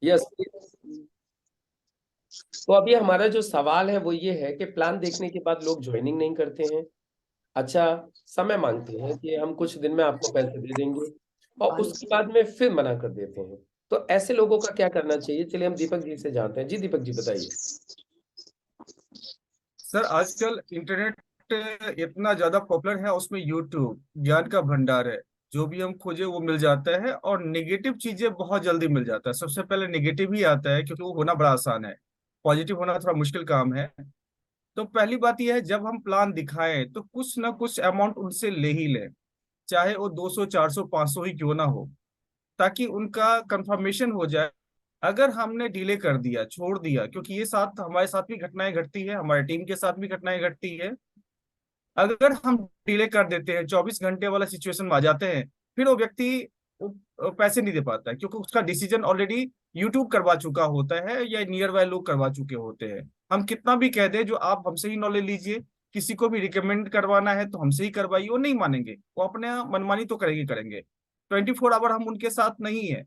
Yes. तो अभी हमारा जो सवाल है वो ये है कि प्लान देखने के बाद लोग ज्वाइनिंग नहीं करते हैं। अच्छा, समय मांगते हैं कि हम कुछ दिन में आपको पैसे दे देंगे, और उसके बाद में फिर मना कर देते हैं। तो ऐसे लोगों का क्या करना चाहिए? चलिए हम दीपक जी से जानते हैं। जी दीपक जी बताइए। सर आजकल इंटरनेट इतना ज्यादा पॉपुलर है, उसमें यूट्यूब ज्ञान का भंडार है। जो भी हम खोजे वो मिल जाता है, और नेगेटिव चीजें बहुत जल्दी मिल जाता है। सबसे पहले नेगेटिव ही आता है, क्योंकि वो होना बड़ा आसान है। पॉजिटिव होना थोड़ा मुश्किल काम है। तो पहली बात यह है, जब हम प्लान दिखाएं तो कुछ ना कुछ अमाउंट उनसे ले ही लें, चाहे वो 200 400 500 ही क्यों ना हो, ताकि उनका कंफर्मेशन हो जाए। अगर हमने डिले कर दिया, छोड़ दिया, क्योंकि ये साथ हमारे साथ भी घटनाएं घटती है, हमारे टीम के साथ भी घटनाएं घटती है। अगर हम डिले कर देते हैं, 24 घंटे वाला सिचुएशन में आ जाते हैं, फिर वो व्यक्ति पैसे नहीं दे पाता है, क्योंकि उसका डिसीजन ऑलरेडी यूट्यूब करवा चुका होता है या नियर बाय लोग करवा चुके होते हैं। हम कितना भी कह दें जो आप हमसे ही नॉलेज लीजिए, किसी को भी रिकमेंड करवाना है तो हमसे ही करवाइए, वो नहीं मानेंगे। वो अपने मनमानी तो करेंगे करेंगे। 24 आवर हम उनके साथ नहीं है।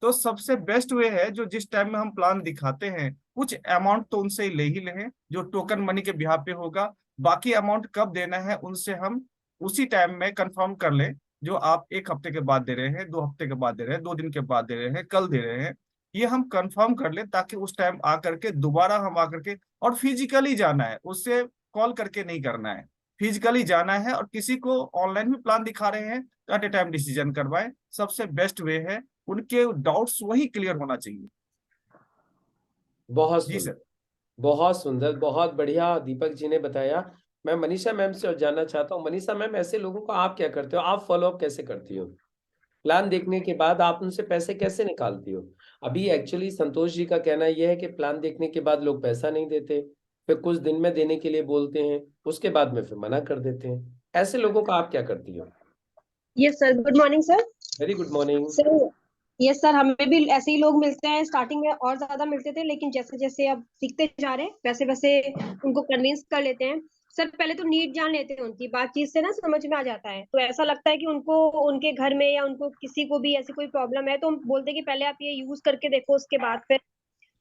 तो सबसे बेस्ट वे है, जो जिस टाइम में हम प्लान दिखाते हैं, कुछ अमाउंट तो उनसे ले ही लें जो टोकन मनी के बिहाफ पे होगा। बाकी अमाउंट कब देना है उनसे हम उसी टाइम में कंफर्म कर लें। जो आप 1 हफ्ते के बाद दे रहे हैं, 2 हफ्ते के बाद दे रहे हैं, 2 दिन के बाद दे रहे हैं, कल दे रहे हैं, ये हम कंफर्म कर लें, ताकि उस टाइम आकर के दोबारा हम आकर के, और फिजिकली जाना है, उससे कॉल करके नहीं करना है। फिजिकली जाना है, और किसी को ऑनलाइन भी प्लान दिखा रहे हैं तो एट ए टाइम डिसीजन करवाएं। सबसे बेस्ट वे है, उनके डाउट्स वही क्लियर होना चाहिए। बहुत जी सुंदर, सर। बहुत सुंदर, बहुत बढ़िया दीपक जी ने बताया। मैं मनीषा मैम से और जानना चाहता हूँ। मनीषा मैम, ऐसे लोगों को आप क्या करते हो? आप फॉलो अप कैसे करती हो? प्लान देखने के बाद आप उनसे पैसे कैसे निकालती हो? अभी एक्चुअली संतोष जी का कहना यह है कि प्लान देखने के बाद लोग पैसा नहीं देते, फिर कुछ दिन में देने के लिए बोलते हैं, उसके बाद में फिर मना कर देते हैं। ऐसे लोगों का आप क्या करती हो? Yes sir, good morning sir. Very good morning. Sir, yes sir, हमें भी ऐसे ही लोग मिलते हैं। स्टार्टिंग में और ज्यादा मिलते थे, लेकिन जैसे जैसे अब सीखते जा रहे हैं वैसे वैसे उनको कन्विंस कर लेते हैं। सर पहले तो नीड जान लेते हैं, उनकी बातचीत से ना समझ में आ जाता है। तो ऐसा लगता है कि उनको उनके घर में या उनको किसी को भी ऐसी कोई प्रॉब्लम है, तो हम बोलते हैं कि पहले आप ये यूज करके देखो, उसके बाद फिर।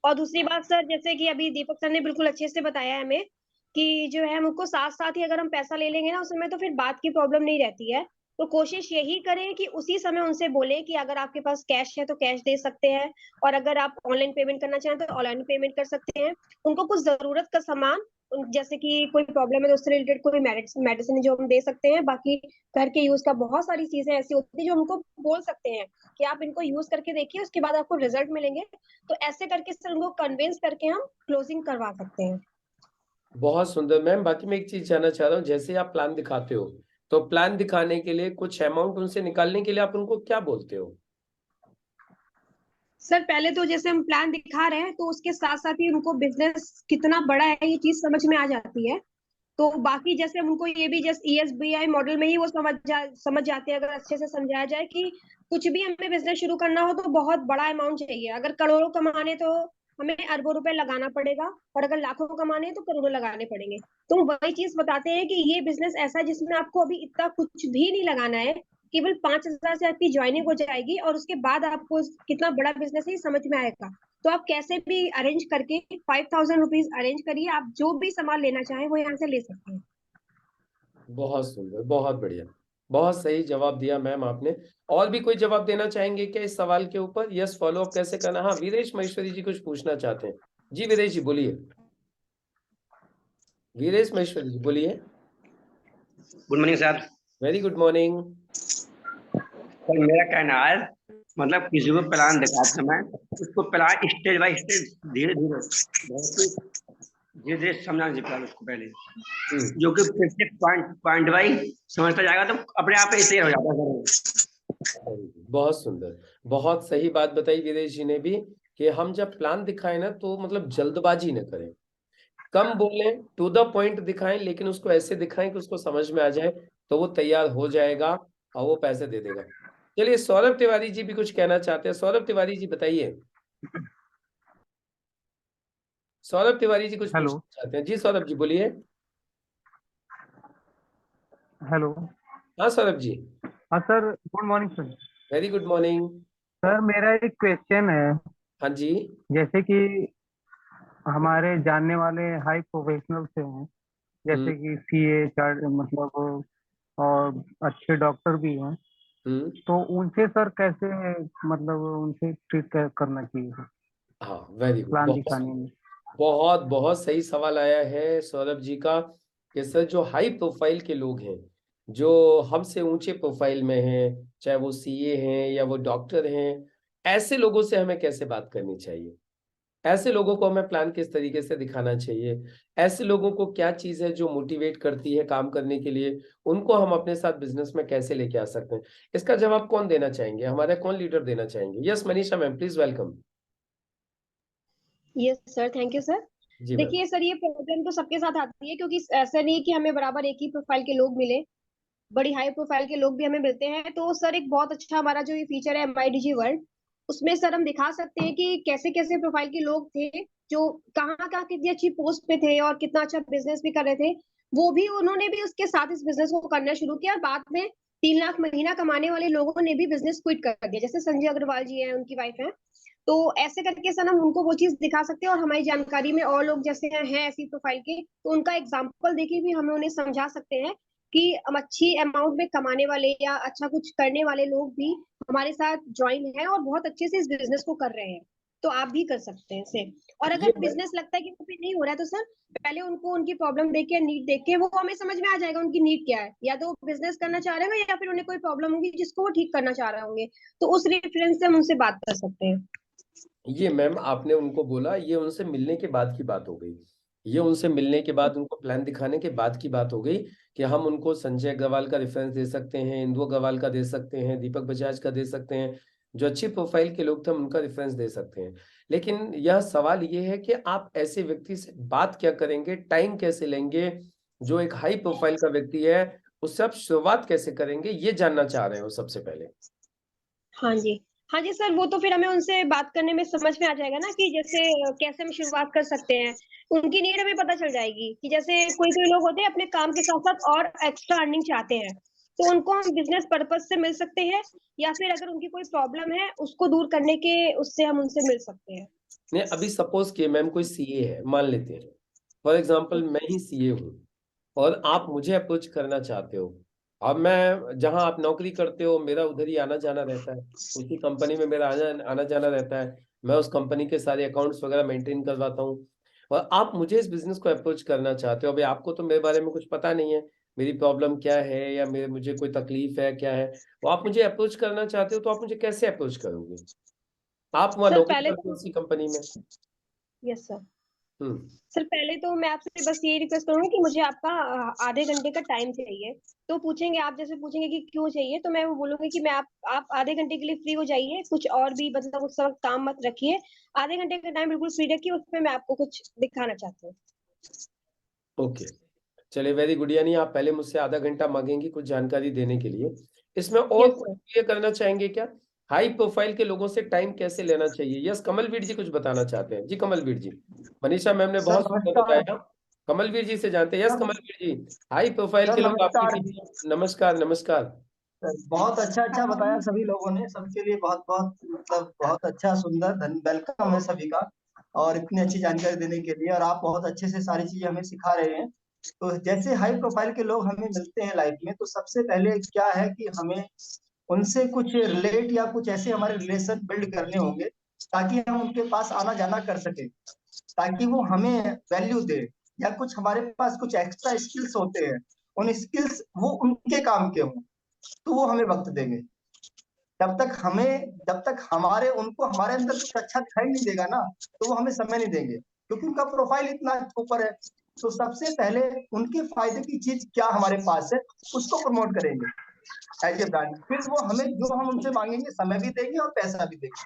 और दूसरी बात सर, जैसे कि अभी दीपक सर ने बिल्कुल अच्छे से बताया है हमें कि जो है हमको साथ साथ ही अगर हम पैसा ले लेंगे ना, उस समय तो फिर बात की प्रॉब्लम नहीं रहती है। तो कोशिश यही करें कि उसी समय उनसे बोले कि अगर आपके पास कैश है तो कैश दे सकते हैं, और अगर आप ऑनलाइन पेमेंट करना चाहें तो ऑनलाइन पेमेंट कर सकते हैं। उनको कुछ जरूरत का सामान, जैसे कि कोई प्रॉब्लम है तो उससे रिलेटेड कोई मेडिसिन जो हम दे सकते हैं। बाकी घर के यूज का बहुत सारी चीजें ऐसी होती है जो हमको बोल सकते हैं कि आप इनको यूज करके देखिए, उसके बाद आपको रिजल्ट मिलेंगे। तो ऐसे करके सर उनको कन्विंस करके हम क्लोजिंग करवा सकते हैं। बहुत सुंदर मैम। बाकी मैं एक चीज जानना चाह रहा हूँ, जैसे आप प्लान दिखाते हो, तो प्लान दिखाने के लिए कुछ अमाउंट उनसे निकालने के लिए आप उनको क्या बोलते हो? सर पहले तो जैसे हम प्लान दिखा रहे हैं, तो उसके साथ साथ ही उनको बिजनेस कितना बड़ा है ये चीज समझ में आ जाती है। तो बाकी जैसे हम उनको ये भी जैसे ESBI मॉडल में ही वो समझ जाते हैं, अगर अच्छे से समझाया जाए कि कुछ भी हमें बिजनेस शुरू करना हो तो बहुत बड़ा अमाउंट चाहिए। अगर करोड़ों कमाने तो हमें अरबों रुपए लगाना पड़ेगा, और अगर लाखों कमाने हैं तो करोड़ों लगाने पड़ेंगे। तो वही चीज बताते हैं कि ये बिजनेस ऐसा है जिसमें आपको अभी इतना कुछ भी नहीं लगाना है। केवल 5,000 से आपकी ज्वाइनिंग हो जाएगी, और उसके बाद आपको कितना बड़ा बिजनेस है ये समझ में आएगा। तो आप कैसे भी अरेंज करके 5,000 रुपीज अरेंज करिए, आप जो भी सामान लेना चाहें वो यहाँ से ले सकते हैं। बहुत सुंदर, बहुत बढ़िया, बहुत सही जवाब दिया मैम आपने। और भी कोई जवाब देना चाहेंगे क्या इस सवाल के ऊपर? यस, फॉलो अप कैसे करना? हाँ, वीरेश महेश्वरी जी कुछ पूछना चाहते हैं। जी वीरेश जी बोलिए। वीरेश महेश्वरी जी बोलिए। Good morning sir. Very good morning. Sir मेरा कहना है, मतलब किसी को प्लान दिखाते समय उसको प्लान स्टेज बाय स्टेज, धीरे धीरे बहुत ही धीरे धीरे समझाना चाहिए प्लान उसको पहले। जो कि प्रत्येक पॉइंट पॉइंट वाइज समझता जाएगा तो अपने आप ही क्लियर हो जाता है सर। बहुत सुंदर, बहुत सही बात बताई वीरेश जी ने भी, कि हम जब प्लान दिखाएं ना तो मतलब जल्दबाजी न करें, कम बोलें, टू द पॉइंट दिखाएं, लेकिन उसको ऐसे दिखाएं कि उसको समझ में आ जाए, तो वो तैयार हो जाएगा और वो पैसे दे देगा। चलिए सौरभ तिवारी जी भी कुछ कहना चाहते हैं। सौरभ तिवारी जी बताइए। सौरभ तिवारी जी कुछ हेलो। पूछना चाहते हैं। जी सौरभ जी बोलिए। हेलो। हाँ सौरभ जी। हाँ sir, good morning sir. Very good morning. Sir मेरा एक क्वेश्चन है हाँ जी। जैसे कि हमारे जानने वाले हाई प्रोफेशनल से हैं, हम्म। जैसे कि सीए चार्ट मतलब, और अच्छे डॉक्टर भी हैं, हम्म। तो उनसे सर कैसे मतलब उनसे ट्रीट करना चाहिए सर, हाँ, वेरी गुड। प्लान बहुत दिखाने में? बहुत बहुत सही सवाल आया है सौरभ जी का, कि सर जो हाई प्रोफाइल के लोग हैं, जो हमसे ऊंचे प्रोफाइल में हैं, चाहे वो सीए हैं या वो डॉक्टर हैं, ऐसे लोगों से हमें कैसे बात करनी चाहिए, ऐसे लोगों को हमें प्लान किस तरीके से दिखाना चाहिए, ऐसे लोगों को क्या चीज है जो मोटिवेट करती है काम करने के लिए, उनको हम अपने साथ बिजनेस में कैसे लेके आ सकते हैं। इसका जवाब कौन देना चाहेंगे, हमारे कौन लीडर देना चाहेंगे? Yes Manisha ma'am, please welcome. Yes sir, thank you sir. जी मैम। देखिए सर, ये प्रॉब्लम तो सबके साथ आती है, क्योंकि ऐसा नहीं है कि हमें बराबर एक ही प्रोफाइल के लोग मिले, बड़ी हाई प्रोफाइल के लोग भी हमें मिलते हैं। तो सर एक बहुत अच्छा हमारा जो ये फीचर है MyDigi वर्ल्ड, उसमें सर हम दिखा सकते हैं कि कैसे कैसे प्रोफाइल के लोग थे, जो कहाँ कहाँ कितनी अच्छी पोस्ट पे थे और कितना अच्छा बिजनेस भी कर रहे थे। वो भी, उन्होंने भी उसके साथ इस बिजनेस को करना शुरू किया, और बाद में 3 लाख महीना कमाने वाले लोगों ने भी बिजनेस क्विट कर दिया, जैसे संजय अग्रवाल जी हैं, उनकी वाइफ है। तो ऐसे करके सर हम उनको वो चीज दिखा सकते हैं, और हमारी जानकारी में और लोग जैसे हैं ऐसी प्रोफाइल के, तो उनका एग्जाम्पल देके भी हमें उन्हें समझा सकते हैं कि हम अच्छी अमाउंट में कमाने वाले या अच्छा कुछ करने वाले लोग भी हमारे साथ ज्वाइन हैं और बहुत अच्छे से इस बिजनेस को कर रहे हैं। तो आप भी कर सकते हैं इसे। और ये अगर बिजनेस लगता है कि वो भी नहीं हो रहा है, तो सर पहले उनको उनकी प्रॉब्लम देख के, नीड देख के, वो हमें समझ में आ जाएगा उनकी नीड क्या है, या तो वो बिजनेस करना चाह रहे होंगे या फिर उन्हें कोई प्रॉब्लम होगी जिसको वो ठीक करना चाह रहे होंगे। तो उस रेफरेंस से हम उनसे बात कर सकते हैं। ये मैम आपने उनको बोला, ये उनसे मिलने के बाद की बात हो गई, ये उनसे मिलने के बाद उनको प्लान दिखाने के बाद की बात हो गई, कि हम उनको संजय अग्रवाल का रेफरेंस दे सकते हैं, इंदु अग्रवाल का दे सकते हैं, दीपक बजाज का दे सकते हैं, जो अच्छी प्रोफाइल के लोग थे हम उनका रेफरेंस दे सकते हैं। लेकिन यह सवाल ये है कि आप ऐसे व्यक्ति से बात क्या करेंगे, टाइम कैसे लेंगे, जो एक हाई प्रोफाइल का व्यक्ति है उससे आप शुरुआत कैसे करेंगे, ये जानना चाह रहे हो सबसे पहले। हाँ जी। हाँ जी सर, वो तो फिर हमें उनसे बात करने में समझ में आ जाएगा ना, कि जैसे कैसे हम शुरुआत कर सकते हैं। उनकी नीड हमें पता चल जाएगी, कि जैसे कोई कोई लोग होते हैं अपने काम के साथ साथ और एक्स्ट्रा अर्निंग चाहते हैं, तो उनको हम बिजनेस पर्पज से मिल सकते हैं, या फिर अगर उनकी कोई प्रॉब्लम है उसको दूर करने के उससे हम उनसे मिल सकते हैं। नहीं, अभी सपोज किए मैम कोई सीए है, मान लेते हैं फॉर एग्जांपल मैं ही सीए हूँ, और आप मुझे अप्रोच करना चाहते हो। अब मैं जहां आप नौकरी करते हो मेरा उधर ही आना जाना रहता है, उसी कंपनी में मेरा आना आना जाना रहता है, मैं उस कंपनी के सारे अकाउंट्स वगैरह मेंटेन करवाता हूँ। और आप मुझे इस बिजनेस को अप्रोच करना चाहते हो, अभी आपको तो मेरे बारे में कुछ पता नहीं है, मेरी प्रॉब्लम क्या है या मेरे मुझे कोई तकलीफ है क्या है, तो आप मुझे अप्रोच करना चाहते हो, तो आप मुझे कैसे अप्रोच करोगे? आप वहाँ सर नौकरी पहले करते हो तो, उसी कंपनी में। Yes sir. हम्म। सर पहले तो मैं आपसे बस ये रिक्वेस्ट करूंगी कि मुझे आपका आधे घंटे का टाइम चाहिए। तो पूछेंगे, आप जैसे पूछेंगे कि क्यों चाहिए, तो मैं वो बोलूंगी कि मैं आप आधे घंटे के लिए फ्री हो जाइए, कुछ और भी मतलब उस वक्त काम मत रखिए। आधे घंटे का टाइम बिल्कुल फ्री रखिए, उसमें मैं आपको कुछ दिखाना चाहती हूँ। ओके, चलिए वेरी गुड। यानी आप पहले मुझसे आधा घंटा मांगेंगी कुछ जानकारी देने के लिए। इसमें और यस कुछ सर। ये करना चाहेंगे क्या, हाई प्रोफाइल के लोगों से टाइम कैसे लेना चाहिए? यस कमलवीर जी कुछ बताना चाहते हैं। जी कमलवीर जी, मनीषा मैम ने सर बहुत सुंदर नमस्कार। बताया। कमलवीर जी से जानते हैं। यस कमलवीर जी, हाई प्रोफाइल सर के लोग आपके नमस्कार। बीच। नमस्कार नमस्कार। सर बहुत अच्छा अच्छा बताया सभी लोगों ने, सबके लिए बहुत बहुत मतलब बहुत अच्छा सुंदर वेलकम है सभी का, और इतनी अच्छी जानकारी देने के लिए। और आप बहुत अच्छे से सारी चीजें हमें सिखा रहे हैं। तो जैसे हाई प्रोफाइल के लोग हमें मिलते हैं लाइफ में, तो सबसे पहले क्या है कि हमें उनसे कुछ रिलेट या कुछ ऐसे हमारे रिलेशन बिल्ड करने होंगे, ताकि हम उनके पास आना जाना कर सके, ताकि वो हमें वैल्यू दे, या कुछ हमारे पास कुछ एक्स्ट्रा स्किल्स होते हैं, उन स्किल्स वो उनके काम के हों, तो वो हमें वक्त देंगे। जब तक हमारे उनको हमारे अंदर कुछ अच्छा दिखाई नहीं देगा ना, तो वो हमें समय नहीं देंगे, क्योंकि उनका प्रोफाइल इतना ऊपर है। तो सबसे पहले उनके फायदे की चीज क्या हमारे पास है, उसको प्रमोट करेंगे एज ए ब्रांड। फिर वो हमें जो हम उनसे मांगेंगे, समय भी देंगे और पैसा भी देंगे।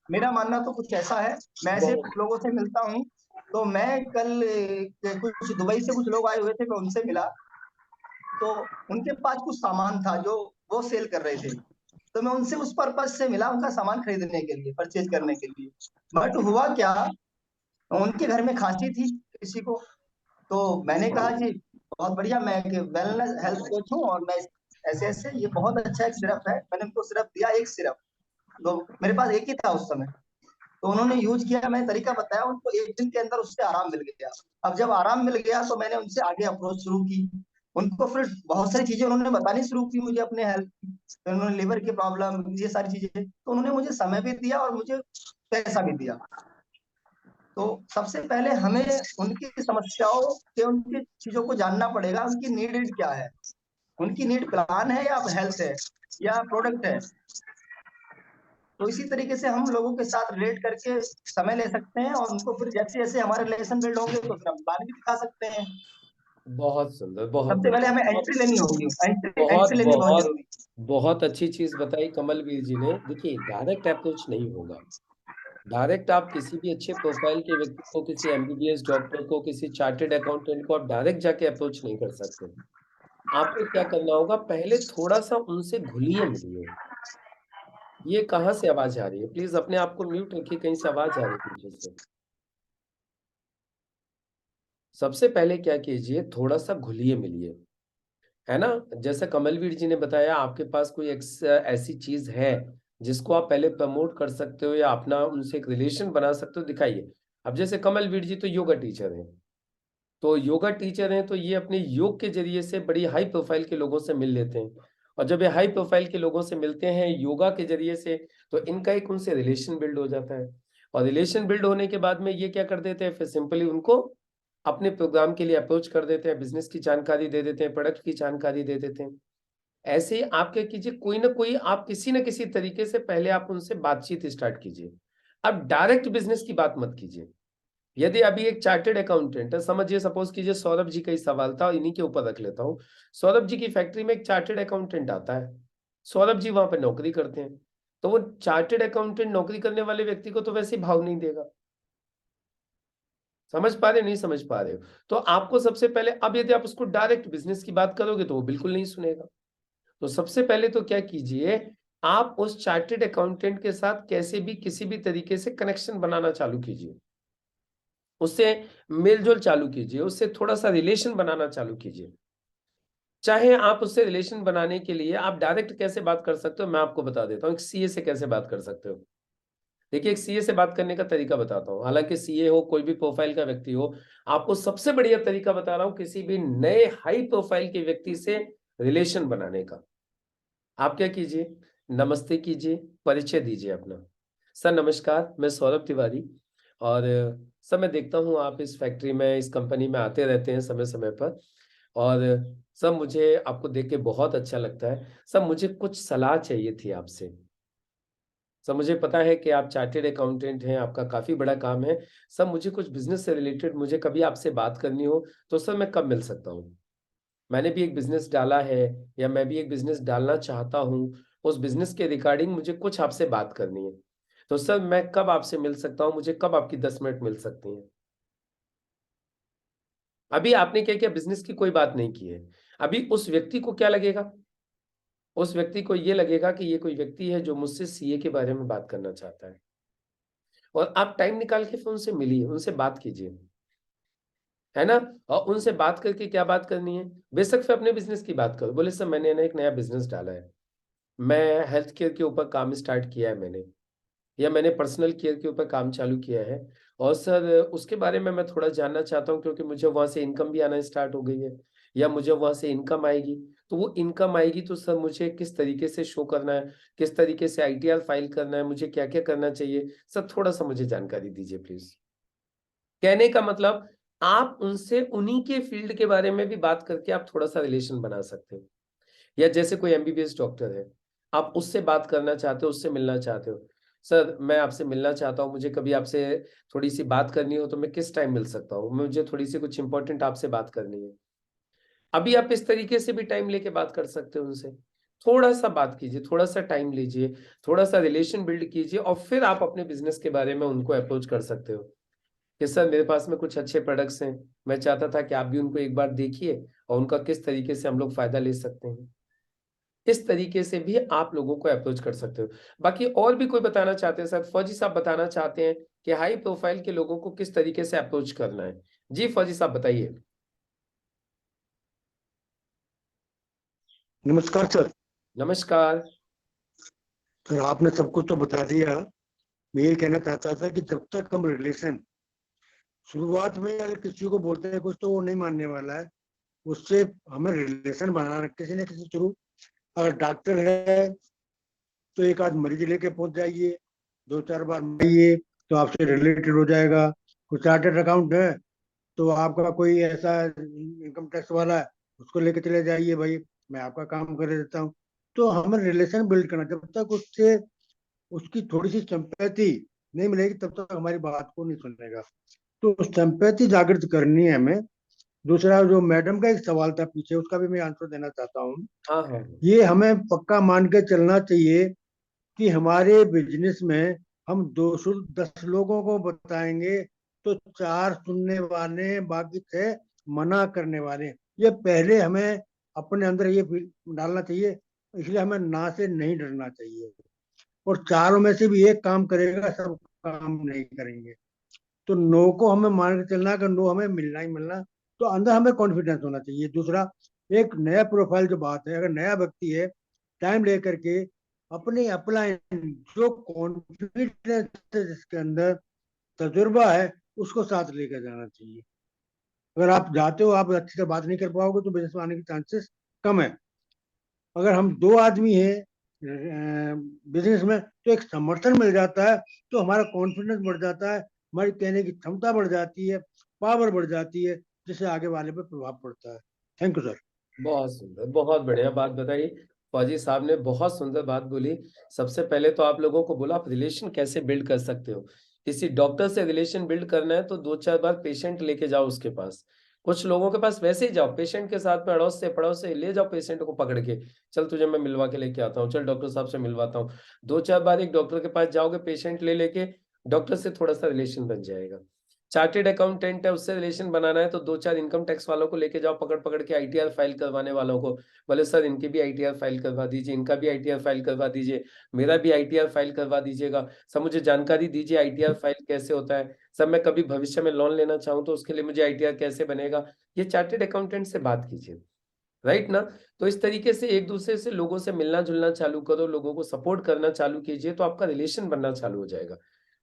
मेरा मानना तो कुछ ऐसा है। मैं ऐसे बहुत लोगों से मिलता हूँ। तो मैं कल कुछ दुबई से कुछ लोग आए हुए थे, मैं उनसे मिला। तो उनके पास कुछ सामान था जो वो सेल कर रहे थे। तो मैं उनसे उस पर्पज से मिला, उनका सामान खरीदने के लिए, परचेज करने के लिए। बट हुआ क्या, उनके घर में खांसी थी किसी को। तो मैंने कहा जी बहुत बढ़िया, मैं वेलनेस हेल्थ कोच हूँ, और मैं ऐसे ऐसे, ये बहुत अच्छा एक सिरप है। मैंने उनको सिरप दिया, एक सिरप, तो मेरे पास एक ही था उस समय। तो उन्होंने यूज किया, मैं तरीका बताया उनको, 1 दिन के अंदर उससे आराम मिल गया। अब जब आराम मिल गया तो मैंने उनसे आगे अप्रोच शुरू की। उनको फिर बहुत सारी चीजें उन्होंने बतानी शुरू की मुझे अपने हेल्थ की, तो उन्होंने लिवर की प्रॉब्लम, ये सारी चीजें, तो उन्होंने मुझे समय भी दिया और मुझे पैसा भी दिया। तो सबसे पहले हमें उनकी समस्याओं के, उनकी चीजों को जानना पड़ेगा, उनकी नीड क्या है। उनकी नीड प्लान है या हेल्थ है या प्रोडक्ट है। तो इसी तरीके से हम लोगों के साथ रिलेट करके समय ले सकते हैं, और उनको फिर जैसे जैसे हमारे रिलेशन बिल्ड होंगे तो फिर हम प्लान भी दिखा सकते हैं। बहुत सुंदर, बहुत सबसे पहले हमें बहुत एंट्री लेनी होगी, बहुत एंट्री लेनी बहुत बहुत जरूरी बहुत अच्छी चीज बताई कमलवीर जी ने। देखिए, डायरेक्ट अप्रोच नहीं होगा। डायरेक्ट आप किसी भी अच्छे प्रोफाइल के व्यक्ति को, किसी एमबीबीएस डॉक्टर को, किसी चार्टेड अकाउंटेंट को आप डायरेक्ट जाके अप्रोच नहीं कर सकते। आपको क्या करना होगा, पहले थोड़ा सा उनसे घुलिए मिलिए। ये कहाँ से आवाज आ रही है? प्लीज अपने आप को म्यूट रखिए, कहीं से आवाज आ रही है पीछे से। सबसे पहले क्या कीजिए, थोड़ा सा घुलिए मिलिए, है ना। जैसा कमलवीर जी ने बताया, आपके पास कोई ऐसी चीज है जिसको आप पहले प्रमोट कर सकते हो या अपना उनसे एक रिलेशन बना सकते हो, दिखाइए। अब जैसे कमलवीर जी तो योगा टीचर हैं, तो योगा टीचर हैं तो ये अपने योग के जरिए से बड़ी हाई प्रोफाइल के लोगों से मिल लेते हैं। और जब ये हाई प्रोफाइल के लोगों से मिलते हैं योगा के जरिए से, तो इनका एक उनसे रिलेशन बिल्ड हो जाता है। और रिलेशन बिल्ड होने के बाद में ये क्या कर देते हैं, फिर सिंपली उनको अपने प्रोग्राम के लिए अप्रोच कर देते हैं, बिजनेस की जानकारी दे देते हैं, प्रोडक्ट की जानकारी दे देते हैं। ऐसे ही आप क्या कीजिए, कोई ना कोई आप किसी न किसी तरीके से पहले आप उनसे बातचीत स्टार्ट कीजिए। अब डायरेक्ट बिजनेस की बात मत कीजिए। यदि अभी एक चार्टेड अकाउंटेंट है, समझिए, सपोज कीजिए सौरभ जी का ही सवाल था और इन्हीं के ऊपर रख लेता हूँ। सौरभ जी की फैक्ट्री में एक चार्टेड अकाउंटेंट आता है, सौरभ जी वहां पर नौकरी करते हैं, तो वो चार्टेड अकाउंटेंट नौकरी करने वाले व्यक्ति को तो वैसे ही भाव नहीं देगा। समझ पा रहे हो, नहीं समझ पा रहे हो? तो आपको सबसे पहले, अब यदि आप उसको डायरेक्ट बिजनेस की बात करोगे तो वो बिल्कुल नहीं सुनेगा। तो सबसे पहले तो क्या कीजिए, आप उस चार्टेड अकाउंटेंट के साथ कैसे भी किसी भी तरीके से कनेक्शन बनाना चालू कीजिए, उससे मेलजोल चालू कीजिए, उससे थोड़ा सा रिलेशन बनाना चालू कीजिए। चाहे आप उससे रिलेशन बनाने के लिए आप डायरेक्ट कैसे बात कर सकते हो, मैं आपको बता देता हूँ। एक सीए से कैसे बात कर सकते हो। देखिए, एक सीए से बात करने का तरीका बताता हूँ। हालांकि सीए हो, कोई भी प्रोफाइल का व्यक्ति हो, आपको सबसे बढ़िया तरीका बता रहा हूँ किसी भी नए हाई प्रोफाइल के व्यक्ति से रिलेशन बनाने का। आप क्या कीजिए, नमस्ते कीजिए, परिचय दीजिए अपना। सर नमस्कार, मैं सौरभ तिवारी, और सर मैं देखता हूँ आप इस फैक्ट्री में, इस कंपनी में आते रहते हैं समय समय पर, और सर मुझे आपको देख के बहुत अच्छा लगता है। सर मुझे कुछ सलाह चाहिए थी आपसे। सर मुझे पता है कि आप चार्टेड अकाउंटेंट हैं, आपका काफ़ी बड़ा काम है। सर मुझे कुछ बिजनेस से रिलेटेड मुझे कभी आपसे बात करनी हो तो सर मैं कब मिल सकता हूँ? मैंने भी एक बिजनेस डाला है, या मैं भी एक बिजनेस डालना चाहता हूँ। उस बिजनेस के रिगार्डिंग मुझे कुछ आपसे बात करनी है। तो सर मैं कब आपसे मिल सकता हूँ? मुझे कब आपकी 10 मिनट मिल सकती हैं? अभी आपने क्या किया, बिजनेस की कोई बात नहीं की है। अभी उस व्यक्ति को क्या लगेगा? उस व्यक्ति को ये लगेगा कि ये कोई व्यक्ति है जो मुझसे सीए के बारे में बात करना चाहता है। और आप टाइम निकाल के फिर उनसे मिलिए, उनसे बात कीजिए, है ना। और उनसे बात करके क्या बात करनी है, बेशक फिर अपने बिजनेस की बात करो। बोले सर मैंने ना एक नया बिजनेस डाला है, मैं हेल्थ केयर के ऊपर काम स्टार्ट किया है मैंने, या मैंने पर्सनल केयर के ऊपर काम चालू किया है, और सर उसके बारे में मैं थोड़ा जानना चाहता हूँ, क्योंकि मुझे वहां से इनकम भी आना स्टार्ट हो गई है, या मुझे वहां से इनकम आएगी। तो वो इनकम आएगी तो सर मुझे किस तरीके से शो करना है, किस तरीके से आईटीआर फाइल करना है, मुझे क्या क्या करना चाहिए, सर थोड़ा सा मुझे जानकारी दीजिए प्लीज। कहने का मतलब, आप उनसे उन्हीं के फील्ड के बारे में भी बात करके आप थोड़ा सा रिलेशन बना सकते हो। या जैसे कोई एमबीबीएस डॉक्टर है, आप उससे बात करना चाहते हो, उससे मिलना चाहते हो, सर मैं आपसे मिलना चाहता हूँ, मुझे कभी आपसे थोड़ी सी बात करनी हो तो मैं किस टाइम मिल सकता हूँ, मुझे थोड़ी सी कुछ इंपॉर्टेंट आपसे बात करनी है। अभी आप इस तरीके से भी टाइम लेके बात कर सकते हो उनसे। थोड़ा सा बात कीजिए, थोड़ा सा टाइम लीजिए, थोड़ा सा रिलेशन बिल्ड कीजिए, और फिर आप अपने बिजनेस के बारे में उनको अप्रोच कर सकते हो कि सर मेरे पास में कुछ अच्छे प्रोडक्ट्स हैं, मैं चाहता था कि आप भी उनको एक बार देखिए और उनका किस तरीके से हम लोग फायदा ले सकते हैं। इस तरीके से भी आप लोगों को अप्रोच कर सकते हो। बाकी और भी कोई बताना चाहते हैं? सर फौजी साहब बताना चाहते हैं कि हाई प्रोफाइल के लोगों को किस तरीके से अप्रोच करना है। जी फौजी साहब बताइए। नमस्कार सर। नमस्कार। सर आपने सब कुछ तो बता दिया, मैं ये कहना चाहता था कि जब तक हम रिलेशन शुरुआत में अगर किसी को बोलते हैं कुछ तो वो नहीं मानने वाला है, उससे हमें रिलेशन बनाना किसी न किसी थ्रू। अगर डॉक्टर है तो एक आध मरीज लेके पहुंच जाइए, 2-4 बार आइए तो आपसे रिलेटेड हो जाएगा। कुछ चार्टर्ड अकाउंट है तो आपका कोई ऐसा इनकम टैक्स वाला है, उसको लेके चले जाइए, भाई मैं आपका काम कर देता हूँ। तो हमें रिलेशन बिल्ड करना, जब तक उससे उसकी थोड़ी सी सिंपैथी नहीं मिलेगी तब तक हमारी बात को नहीं सुनेगा। तो सिंपैथी जागृत करनी है हमें। दूसरा जो मैडम का एक सवाल था पीछे, उसका भी मैं आंसर देना चाहता हूँ। हाँ हाँ ये हमें पक्का मान के चलना चाहिए कि हमारे बिजनेस में हम 210 लोगों को बताएंगे तो 4 सुनने वाले, बाकी 6 मना करने वाले। ये पहले हमें अपने अंदर ये डालना चाहिए। इसलिए हमें ना से नहीं डरना चाहिए। और चारों में से भी एक काम करेगा, सब काम नहीं करेंगे। तो नो को हमें मान के चलना कि नो हमें मिलना ही मिलना। तो अंदर हमें कॉन्फिडेंस होना चाहिए। दूसरा, एक नया प्रोफाइल जो बात है, अगर नया व्यक्ति है, टाइम लेकर के अपने अपलाइन जो कॉन्फिडेंस है जिसके अंदर, तजुर्बा है, उसको साथ लेकर जाना चाहिए। अगर आप जाते हो आप अच्छे से बात नहीं कर पाओगे तो बिजनेस में आने के चांसेस कम है। अगर हम 2 आदमी हैं बिजनेस में तो एक समर्थन मिल जाता है, तो हमारा कॉन्फिडेंस बढ़ जाता है, हमारी कहने की क्षमता बढ़ जाती है, पावर बढ़ जाती है, जिससे आगे वाले पर प्रभाव पड़ता है। Thank you sir. बहुत सुंदर, बहुत बढ़िया बात बताई फौजी साहब ने, बहुत सुंदर बात बोली। सबसे पहले तो आप लोगों को बोला आप रिलेशन कैसे बिल्ड कर सकते हो। किसी डॉक्टर से रिलेशन बिल्ड करना है तो 2-4 बार पेशेंट लेके जाओ उसके पास। कुछ लोगों के पास वैसे ही जाओ, पेशेंट के साथ में अड़ोस से ले जाओ पेशेंट को पकड़ के, चल तुझे मैं मिलवा के लेके आता हूँ, चल डॉक्टर साहब से मिलवाता हूँ। 2-4 बार एक डॉक्टर के पास जाओगे पेशेंट ले लेके, डॉक्टर से थोड़ा सा रिलेशन बन जाएगा। चार्टेड अकाउंटेंट है, उससे रिलेशन बनाना है तो 2-4 इनकम टैक्स वालों को लेके जाओ, पकड़ पकड़ के आईटीआर फाइल करवाने वालों को, बोले सर इनकी भी आईटीआर फाइल करवा दीजिए, इनका भी आईटीआर फाइल करवा दीजिए, मेरा भी आईटीआर फाइल करवा दीजिएगा, सब मुझे जानकारी दीजिए आईटीआर फाइल कैसे होता है, सब मैं कभी भविष्य में लोन लेना चाहूँ तो उसके लिए मुझे आईटीआर कैसे बनेगा। ये चार्टेड अकाउंटेंट से बात कीजिए, राइट ना। तो इस तरीके से एक दूसरे से लोगों से मिलना जुलना चालू करो, लोगों को सपोर्ट करना चालू कीजिए, तो आपका रिलेशन बनना चालू हो जाएगा।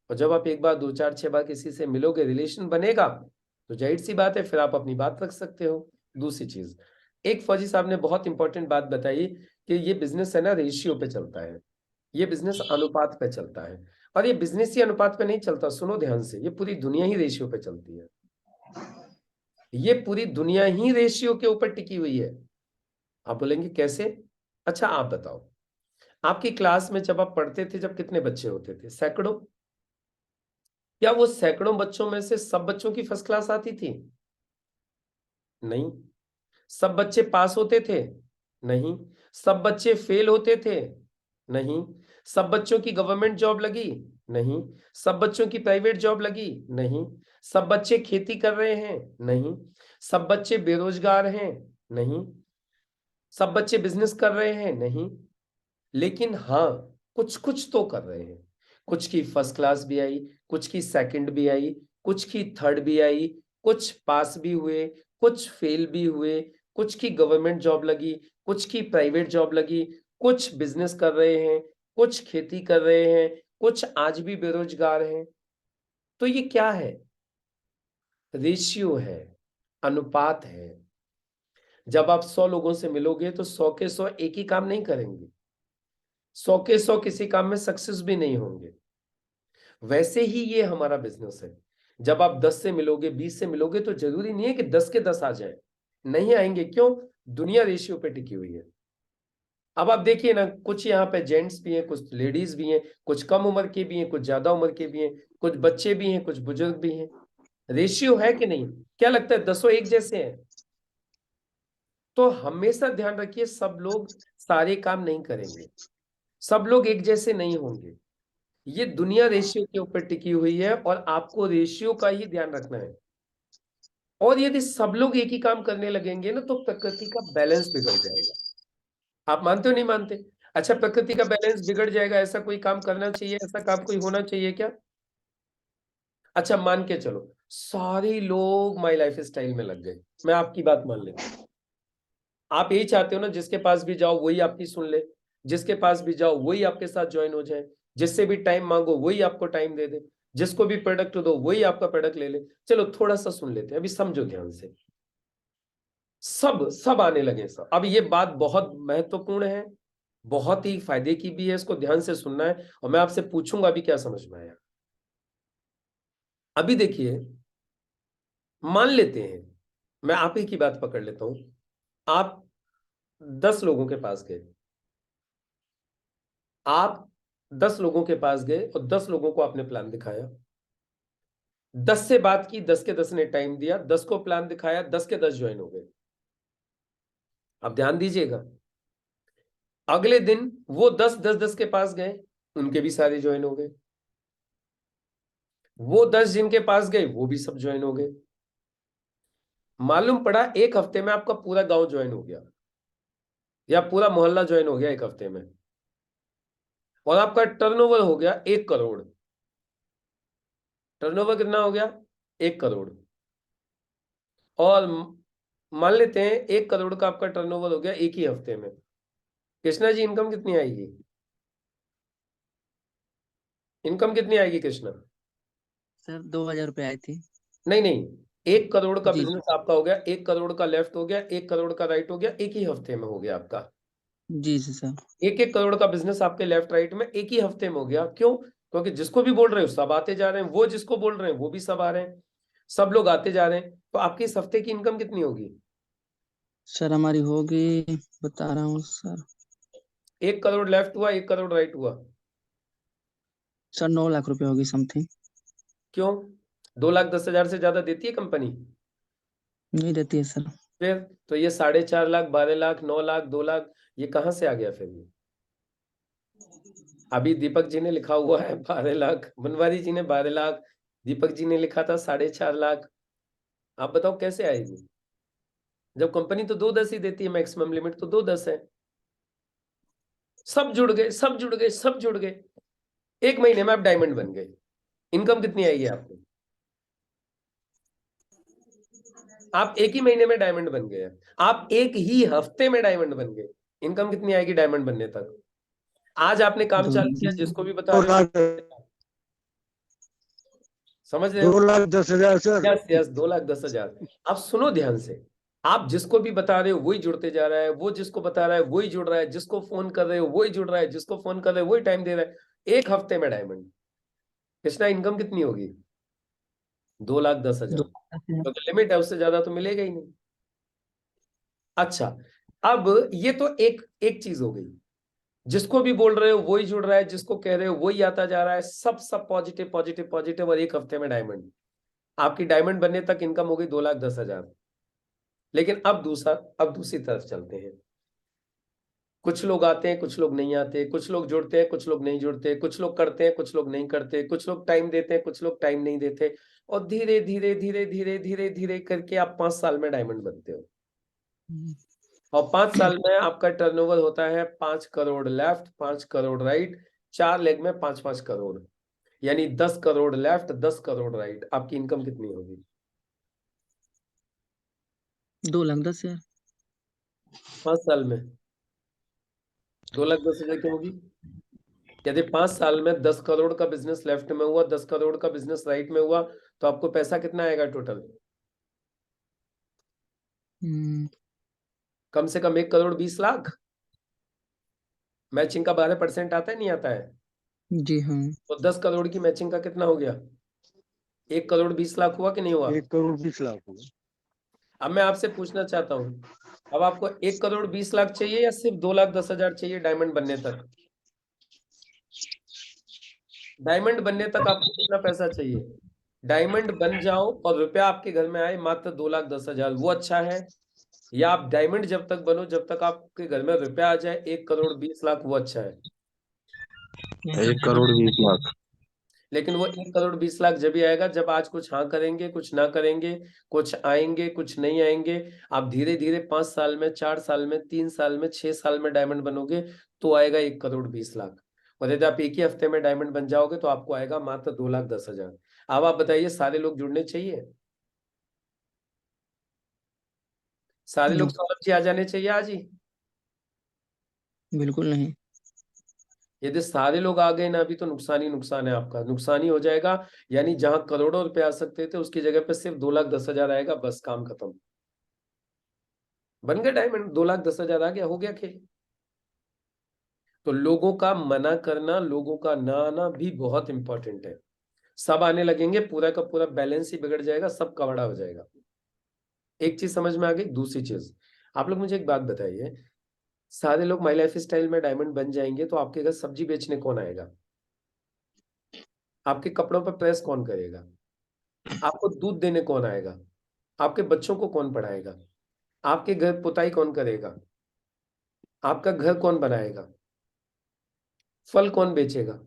और जब आप एक बार 2-4-6 बार किसी से मिलोगे, रिलेशन बनेगा, तो जाहिर सी बात है फिर आप अपनी बात रख सकते हो। दूसरी चीज, एक फौजी साहब ने बहुत इंपॉर्टेंट बात बताई कि ये बिजनेस है ना रेशियो पे चलता है, ये बिजनेस अनुपात पे चलता है। और ये बिजनेस ही अनुपात पे नहीं चलता, सुनो ध्यान से, ये पूरी दुनिया ही रेशियो पे चलती है। ये पूरी दुनिया ही रेशियो के ऊपर टिकी हुई है। आप बोलेंगे कैसे? अच्छा आप बताओ, आपकी क्लास में जब आप पढ़ते थे, जब कितने बच्चे होते थे? सैकड़ों। क्या वो सैकड़ों बच्चों में से सब बच्चों की फर्स्ट क्लास आती थी? नहीं। सब बच्चे पास होते थे? नहीं। सब बच्चे फेल होते थे? नहीं। सब बच्चों की गवर्नमेंट जॉब लगी? नहीं। सब बच्चों की प्राइवेट जॉब लगी? नहीं। सब बच्चे खेती कर रहे हैं? नहीं। सब बच्चे बेरोजगार हैं? नहीं। सब बच्चे बिजनेस कर रहे हैं? नहीं। लेकिन हाँ, कुछ कुछ तो कर रहे हैं। कुछ की फर्स्ट क्लास भी आई, कुछ की सेकंड भी आई, कुछ की थर्ड भी आई, कुछ पास भी हुए, कुछ फेल भी हुए, कुछ की गवर्नमेंट जॉब लगी, कुछ की प्राइवेट जॉब लगी, कुछ बिजनेस कर रहे हैं, कुछ खेती कर रहे हैं, कुछ आज भी बेरोजगार हैं। तो ये क्या है? रेशियो है, अनुपात है। जब आप 100 लोगों से मिलोगे तो 100 के 100 एक ही काम नहीं करेंगे, 100 के 100 किसी काम में सक्सेस भी नहीं होंगे। वैसे ही ये हमारा बिजनेस है। जब आप 10 से मिलोगे, 20 से मिलोगे, तो जरूरी नहीं है कि 10 के 10 आ जाए, नहीं आएंगे। क्यों? दुनिया रेशियो पे टिकी हुई है। अब आप देखिए ना, कुछ यहाँ पे जेंट्स भी हैं, कुछ लेडीज भी हैं, कुछ कम उम्र के भी हैं, कुछ ज्यादा उम्र के भी हैं, कुछ बच्चे भी हैं, कुछ बुजुर्ग भी हैं। रेशियो है कि नहीं? क्या लगता है 10 एक जैसे हैं? तो हमेशा ध्यान रखिए, सब लोग सारे काम नहीं करेंगे, सब लोग एक जैसे नहीं होंगे। ये दुनिया रेशियो के ऊपर टिकी हुई है और आपको रेशियो का ही ध्यान रखना है। और यदि सब लोग एक ही काम करने लगेंगे ना, तो प्रकृति का बैलेंस बिगड़ जाएगा। आप मानते हो नहीं मानते? अच्छा, प्रकृति का बैलेंस बिगड़ जाएगा, ऐसा कोई काम करना चाहिए, ऐसा काम कोई होना चाहिए क्या? अच्छा मान के चलो सारे लोग माई लाइफ स्टाइल में लग गए, मैं आपकी बात मान लेता हूं। आप यही चाहते हो ना, जिसके पास भी जाओ वही आपकी सुन ले, जिसके पास भी जाओ वही आपके साथ ज्वाइन हो जाए, जिससे भी टाइम मांगो वही आपको टाइम दे दे, जिसको भी प्रोडक्ट दो वही आपका प्रोडक्ट ले ले। चलो थोड़ा सा सुन लेते हैं, अभी समझो ध्यान से। सब सब आने लगे सब। अब ये बात बहुत महत्वपूर्ण है, बहुत ही फायदे की भी है, इसको ध्यान से सुनना है, और मैं आपसे पूछूंगा अभी क्या समझ में आया। अभी देखिए, मान लेते हैं, मैं आप ही की बात पकड़ लेता हूं, आप 10 लोगों के पास गए, आप 10 लोगों के पास गए और 10 लोगों को आपने प्लान दिखाया, 10 से बात की, 10 के 10 ने टाइम दिया, 10 को प्लान दिखाया, 10 के 10 ज्वाइन हो गए। अब ध्यान दीजिएगा, अगले दिन वो 10 10 10 के पास गए, उनके भी सारे ज्वाइन हो गए, वो 10 जिनके पास गए वो भी सब ज्वाइन हो गए। मालूम पड़ा एक हफ्ते में आपका पूरा गांव ज्वाइन हो गया, या पूरा मोहल्ला ज्वाइन हो गया एक हफ्ते में, और आपका टर्नओवर हो गया 1 करोड़। टर्नओवर कितना हो गया? 1 करोड़। और मान लेते हैं 1 करोड़ का आपका टर्नओवर हो गया एक ही हफ्ते में। कृष्णा जी, इनकम कितनी आएगी? इनकम कितनी आएगी कृष्णा? सर 2000 रुपये आई थी। नहीं नहीं, 1 करोड़ का जी बिजनेस आपका हो गया, 1 करोड़ का लेफ्ट हो गया, 1 करोड़ का राइट हो गया, एक ही हफ्ते में हो गया आपका। जी सर। 1 करोड़ का बिजनेस आपके लेफ्ट राइट में एक ही हफ्ते में हो गया। क्यों? क्योंकि जिसको भी बोल रहे हो सब आते जा रहे हैं, वो जिसको बोल रहे हैं वो भी सब आ रहे हैं, सब लोग आते जा रहे हैं। तो आपकी इस हफ्ते की इनकम कितनी होगी? सर हमारी होगी, बता रहा हूँ सर। 1 करोड़ लेफ्ट हुआ, 1 करोड़ राइट हुआ। सर 9 लाख रुपए होगी समथिंग। क्यों? 2,10,000 से ज्यादा देती है कंपनी? नहीं देती है सर। फिर तो ये 4.5 लाख, 12 लाख, 9 लाख, 2 लाख, ये कहाँ से आ गया फिर? ये अभी दीपक जी ने लिखा हुआ है 12 लाख, बनवारी जी ने 12 लाख, दीपक जी ने लिखा था 4.5 लाख। आप बताओ कैसे आएगी, जब कंपनी तो 2,10 ही देती है, मैक्सिमम लिमिट तो 2,10 है। सब जुड़ गए, सब जुड़ गए, सब जुड़ गए, 1 महीने में आप डायमंड बन गए। इनकम कितनी आएगी आपको? आप एक ही महीने में डायमंड बन गए, आप एक ही हफ्ते में डायमंड बन गए। इनकम कितनी आएगी डायमंड बनने तक? आज आपने काम 2 चालू किया, जिसको भी बता रहे हो, समझ रहे हो? 2,10,000 सर। Yes yes, 2,10,000। आप सुनो ध्यान से, आप जिसको भी बता रहे हो वही जुड़ते जा रहा है, वो जिसको बता रहा है वही जुड़ रहा है, जिसको फोन कर रहे हो वही जुड़ रहा है, जिसको फोन कर रहे हो वही टाइम दे रहा है। एक हफ्ते में डायमंड। कृष्णा, इनकम कितनी होगी? 2,10,000। 2 लाख। तो लिमिट है, उससे ज्यादा तो मिलेगा ही नहीं। अच्छा, अब ये तो एक एक चीज हो गई, जिसको भी बोल रहे हो वही जुड़ रहा है, जिसको कह रहे हो वही आता जा रहा है, सब सब पॉजिटिव पॉजिटिव पॉजिटिव, और एक हफ्ते में डायमंड। आपकी डायमंड बनने तक इनकम होगी 2,10,000। लेकिन अब दूसरी तरफ चलते हैं। कुछ लोग आते हैं, कुछ लोग नहीं आते, कुछ लोग जुड़ते हैं, कुछ लोग नहीं जुड़ते, कुछ लोग करते हैं, कुछ लोग नहीं करते, कुछ लोग टाइम देते हैं, कुछ लोग टाइम नहीं देते, और धीरे धीरे धीरे धीरे धीरे धीरे करके आप 5 साल में डायमंड बनते हो। और 5 साल में आपका टर्नओवर होता है 5 crore left, 5 crore right, 4 leg में 5-5 करोड़, यानी 10 करोड़ लेफ्ट, 10 करोड़ राइट। आपकी इनकम कितनी होगी 2,10,000। 5 साल में? 2,10,000 की होगी। यदि 5 साल में 10 करोड़ का बिजनेस लेफ्ट में हुआ, 10 करोड़ का बिजनेस राइट में हुआ, तो आपको पैसा कितना आएगा टोटल? कम से कम 1,20,00,000। मैचिंग का 12% आता है, नहीं आता है? जी हाँ। तो 10 करोड़ की मैचिंग का कितना हो गया? 1,20,00,000 हुआ कि नहीं हुआ? 1,20,00,000 हुआ। अब मैं आपसे पूछना चाहता हूं, अब आपको 1,20,00,000 चाहिए या सिर्फ 2,10,000 चाहिए डायमंड बनने तक? डायमंड बनने तक आपको कितना पैसा चाहिए? डायमंड बन जाओ और रुपया आपके घर में आए मात्र 2,10,000, वो अच्छा है? या आप डायमंड जब तक बनो, जब तक आपके घर में रुपया आ जाए 1,20,00,000, वो अच्छा है? 1,20,00,000। लेकिन वो 1,20,00,000 जब भी आएगा जब आज कुछ हाँ करेंगे, कुछ ना करेंगे, कुछ आएंगे, कुछ नहीं आएंगे। आप धीरे धीरे 5 साल में, 4 साल में, 3 साल में, 6 साल में डायमंड बनोगे, तो आएगा 1,20,00,000। और यदि आप एक ही हफ्ते में डायमंड बन जाओगे तो आपको आएगा मात्र 2,10,000। अब आप बताइए, सारे लोग जुड़ने चाहिए? सारे लोग नो, सौरभ जी आ जाने चाहिए आज ही? बिल्कुल नहीं। यदि सारे लोग आ गए ना अभी तो नुकसान ही नुकसान है, आपका नुकसान ही हो जाएगा। यानी जहां करोड़ों रुपए आ सकते थे उसकी जगह पे सिर्फ 2,10,000 आएगा, बस काम खत्म। बन गया डायमंड, 2,10,000 आ गया, हो गया खेल। तो लोगों का मना करना, लोगों का ना आना भी बहुत इंपॉर्टेंट है। सब आने लगेंगे, पूरा का पूरा बैलेंस ही बिगड़ जाएगा, सब कवड़ा हो जाएगा। एक चीज समझ में आ गई। दूसरी चीज, आप लोग मुझे एक बात बताइए, सारे लोग माई लाइफ स्टाइल में डायमंड बन जाएंगे तो आपके घर सब्जी बेचने कौन आएगा? आपके कपड़ों पर प्रेस कौन करेगा? आपको दूध देने कौन आएगा? आपके बच्चों को कौन पढ़ाएगा? आपके घर पुताई कौन करेगा? आपका घर कौन बनाएगा? फल कौन बेचेगा?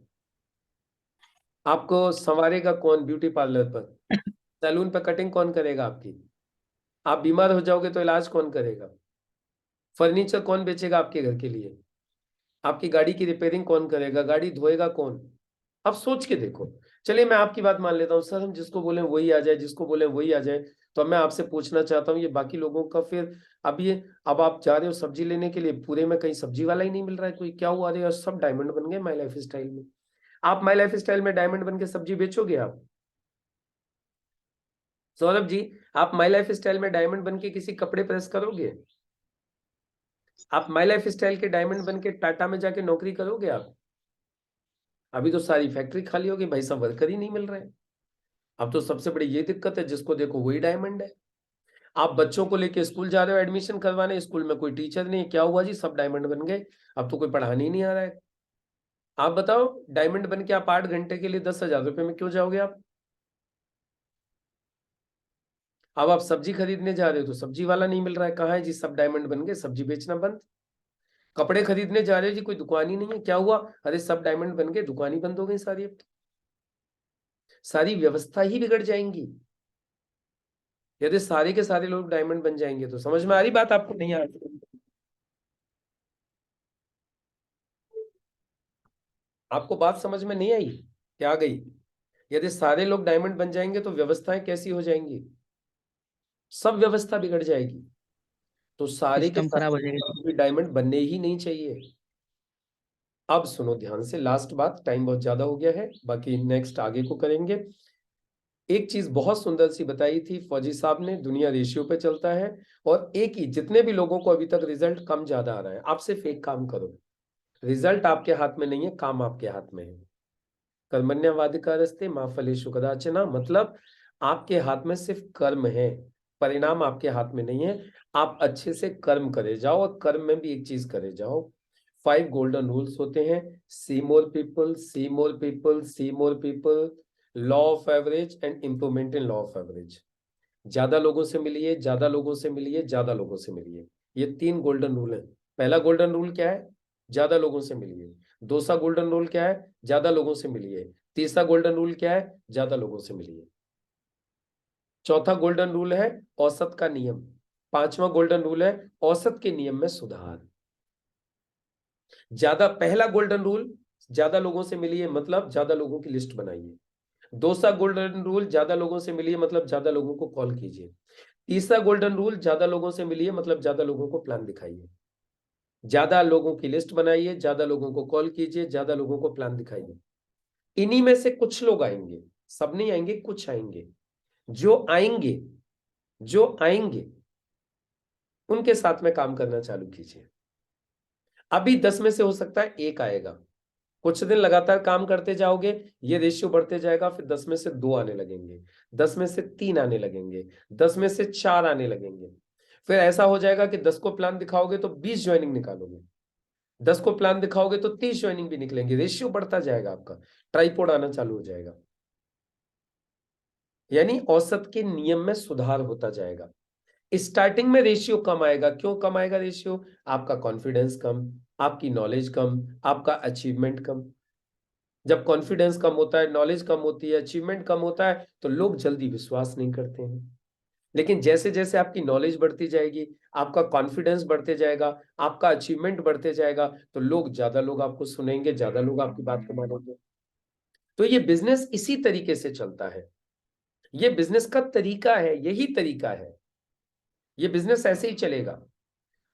आपको संवारेगा कौन ब्यूटी पार्लर पर? सैलून पर कटिंग कौन करेगा आपकी? आप बीमार हो जाओगे तो इलाज कौन करेगा? फर्नीचर कौन बेचेगा आपके घर के लिए? आपकी गाड़ी की रिपेयरिंग कौन करेगा? गाड़ी धोएगा कौन? अब सोच के देखो। चलिए मैं आपकी बात मान लेता हूँ, सर हम जिसको बोले वही आ जाए, जिसको बोले वही आ जाए। तो अब मैं आपसे पूछना चाहता हूँ, ये बाकी लोगों का फिर अब आप जा रहे हो सब्जी लेने के लिए, पूरे में कहीं सब्जी वाला ही नहीं मिल रहा है कोई, क्या हुआ? अरे यार सब डायमंड बन गए माई लाइफ स्टाइल में। आप माई लाइफ स्टाइल में डायमंड बन के सब्जी बेचोगे आप? सौरभ जी, आप माई लाइफ स्टाइल में डायमंड बन के किसी कपड़े प्रेस करोगे? आप माई लाइफ स्टाइल के डायमंड बन के टाटा में जाके नौकरी करोगे आप? अभी तो सारी फैक्ट्री खाली होगी भाई, सब वर्कर ही नहीं मिल रहे हैं। अब तो सबसे बड़ी ये दिक्कत है, जिसको देखो वही डायमंड है। आप बच्चों को लेके स्कूल जा रहे हो एडमिशन करवाने, स्कूल में कोई टीचर नहीं, क्या हुआ जी? सब डायमंड बन गए, अब तो कोई पढ़ाने ही नहीं आ रहा है। आप बताओ, डायमंड बन के आप 8 घंटे के लिए 10,000 रुपए में क्यों जाओगे आप? अब आप सब्जी खरीदने जा रहे हो तो सब्जी वाला नहीं मिल रहा है, कहाँ है जी? सब डायमंड बन गए, सब्जी बेचना बंद। कपड़े खरीदने जा रहे हो जी, कोई दुकान ही नहीं है, क्या हुआ? अरे सब डायमंड बन गए, दुकान ही बंद हो गई सारी। अब सारी व्यवस्था ही बिगड़ जाएंगी यदि सारे के सारे लोग डायमंड बन जाएंगे। तो समझ में आ रही बात आपको? नहीं आ रही? आपको बात समझ में नहीं आई? क्या आ गई? यदि सारे लोग डायमंड बन जाएंगे तो व्यवस्थाएं कैसी हो जाएंगी? सब व्यवस्था बिगड़ जाएगी। तो सारे के सिस्टम खराब हो जाएगा। सारे डायमंड बनने ही नहीं चाहिए। अब सुनो ध्यान से, लास्ट बात, टाइम बहुत ज्यादा हो गया है, बाकी नेक्स्ट आगे को करेंगे। एक चीज बहुत सुंदर सी बताई थी फौजी साहब ने, दुनिया रेशियो पे चलता है, और एक ही जितने भी लोगों को अभी तक रिजल्ट कम ज्यादा आ रहा है, आप सिर्फ एक काम करो, रिजल्ट आपके हाथ में नहीं है, काम आपके हाथ में है। कर्मण्यवाधिकारस्ते मां फलेषु कदाचन, मतलब आपके हाथ में सिर्फ कर्म है, परिणाम आपके हाथ में नहीं है। आप अच्छे से कर्म करे जाओ, और कर्म में भी एक चीज करे जाओ। 5 गोल्डन रूल्स होते हैं, see more people, see more people, see more people, law of average and improvement in law of average. ज्यादा लोगों से मिलिए, ज्यादा लोगों से मिलिए, ज्यादा लोगों से मिलिए, ये 3 गोल्डन रूल है। पहला गोल्डन रूल क्या है? ज्यादा लोगों से मिलिए। दूसरा गोल्डन रूल क्या है? ज्यादा लोगों से मिलिए। तीसरा गोल्डन रूल क्या है? ज्यादा लोगों से मिलिए। चौथा गोल्डन रूल है औसत का नियम। पांचवा गोल्डन रूल है औसत के नियम में सुधार। पहला गोल्डन रूल, ज्यादा लोगों से मिलिए मतलब ज्यादा लोगों की लिस्ट बनाइए। दूसरा गोल्डन रूल, ज्यादा लोगों से मिलिए मतलब ज्यादा लोगों को कॉल कीजिए। तीसरा गोल्डन रूल, ज्यादा लोगों से मिलिए मतलब ज्यादा लोगों को प्लान दिखाइए। ज्यादा लोगों की लिस्ट बनाइए, ज्यादा लोगों को कॉल कीजिए, ज्यादा लोगों को प्लान दिखाइए। इन्हीं में से कुछ लोग आएंगे, सब नहीं आएंगे, कुछ आएंगे। जो आएंगे उनके साथ में काम करना चालू कीजिए। अभी 10 में से हो सकता है 1 आएगा, कुछ दिन लगातार काम करते जाओगे, ये रेशियो बढ़ते जाएगा, फिर 10 में से 2 आने लगेंगे, 10 में से 3 आने लगेंगे, 10 में से 4 आने लगेंगे। फिर ऐसा हो जाएगा कि 10 को प्लान दिखाओगे तो 20 ज्वाइनिंग निकालोगे, 10 को प्लान दिखाओगे तो 30 ज्वाइनिंग भी निकलेंगे, रेशियो बढ़ता जाएगा, आपका ट्राइपॉड आना चालू हो जाएगा। यानी औसत के नियम में सुधार होता जाएगा। स्टार्टिंग में रेशियो कम आएगा, क्यों कम आएगा रेशियो? आपका कॉन्फिडेंस कम, आपकी नॉलेज कम, आपका अचीवमेंट कम। जब कॉन्फिडेंस कम होता है, नॉलेज कम होती है, अचीवमेंट कम होता है, तो लोग जल्दी विश्वास नहीं करते हैं। लेकिन जैसे जैसे आपकी नॉलेज बढ़ती जाएगी, आपका कॉन्फिडेंस बढ़ते जाएगा, आपका अचीवमेंट बढ़ते जाएगा, तो ज्यादा लोग आपको सुनेंगे, ज्यादा लोग आपकी बात को मानेंगे। तो ये बिजनेस इसी तरीके से चलता है, ये बिजनेस का तरीका है, यही तरीका है, ये बिजनेस ऐसे ही चलेगा।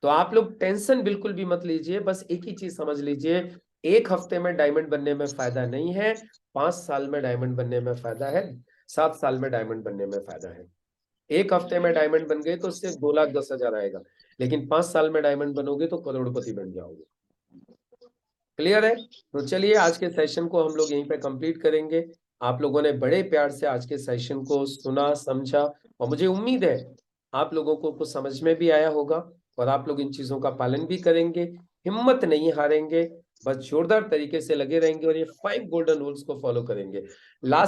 तो आप लोग टेंशन बिल्कुल भी मत लीजिए, बस एक ही चीज समझ लीजिए, 1 हफ्ते में डायमंड बनने में फायदा नहीं है, 5 साल में डायमंड बनने में फायदा है, 7 साल में डायमंड बनने में फायदा है। 1 हफ्ते में डायमंड बन गए तो सिर्फ 2,10,000 आएगा, लेकिन 5 साल में डायमंड बनोगे तो करोड़पति बन जाओगे। क्लियर है? तो चलिए आज के सेशन को हम लोग यहीं पे कंप्लीट करेंगे। आप लोगों ने बड़े प्यार से आज के सेशन को सुना, समझा, और मुझे उम्मीद है आप लोगों को कुछ समझ में भी आया होगा और आप लोग इन चीजों का पालन भी करेंगे, हिम्मत नहीं हारेंगे, बस जोरदार तरीके से लगे रहेंगे और ये 5 गोल्डन रूल्स को फॉलो करेंगे। लास्ट